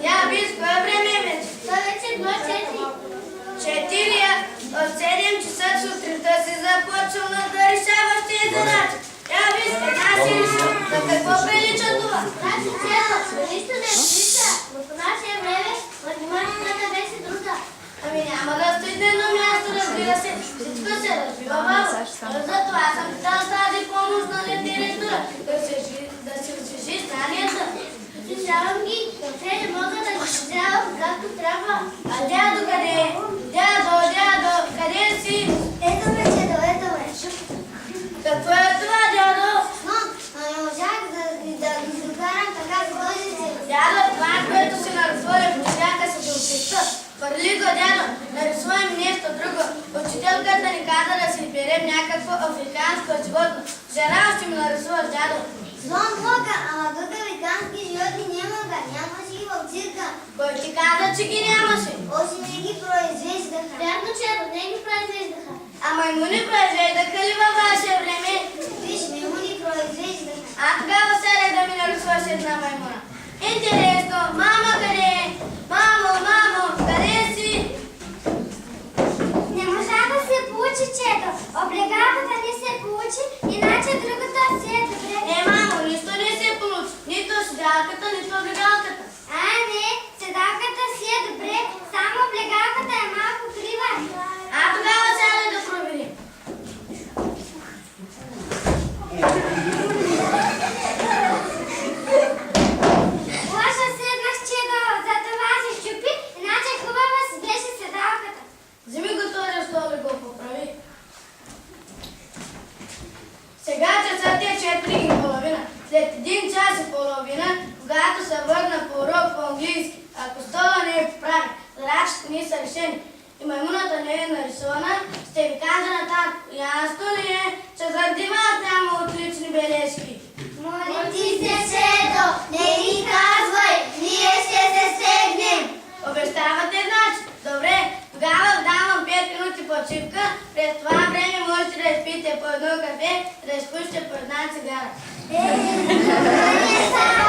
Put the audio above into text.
Я без кое време е вече? Това вече е 4. 4, от 7 часа сутринта си започвала да решаваш тези задачи. Я без една си решила. За какво прилича това? Значи цяло, нищо не прилича, но по наше време математиката беше друга. Ами няма да стоите едно място, разбира се. Всичко се развива, баба. Затова съм дал тази помощ на директора, да се освежи знанията. Изучавам ги, но те не мога да ги изучавам както трябва. А дядо къде е? Дядо, къде си? Ето ме, дядо. Какво е това, дядо? Но не можах да ги докарам така с бъдеще. Дядо, това, което си нарисували в учебника с учителта. Хвърли го, дядо, нарисуваме нещо друго. Учителката ни каза да си изберем някакво африканско животно. Жена ще ми нарисуваш, дядо. Звон Бога, ама тук африкански животни нямаше и в цирка. Кой ти каза, че ги нямаше? Още не ги произвеждаха. Вярно, че не ги произвеждаха. А маймуни произвеждаха ли във ваше време? Виж, маймуни произвеждаха. А тогава сядай да ми нарисуваш една маймуна. Интересно, мама къде е? Мамо, къде си? Не можа да се получи, чето. Облегавата не се получи, иначе другата се е добре. Не, мамо, нищо не се получи. Нито седалката, нито облегалката. А, не, седалката си е добре, само облегалката е малко крива. А тогава сядай да проверим. Лъжа седнах, чето, за това се щупи, иначе хубава си беше седалката. Вземи го този стол и го поправи. Сега часът е 4:30. След 1 час и половина, когато се върна по урок по английски, ако стола не е поправен, задачите ни са решени и маймуната не е нарисувана, ще ви кажа нататък. Ясно ли е, че заради вас няма отлични бележки? Молим ти се, чето, не ни казвай, ние ще се стегнем. Обещавате, значи? Добре, тогава давам 5 минути почивка. През това време можете да изпиете по едно кафе, да изпушите по една цигара. Не става.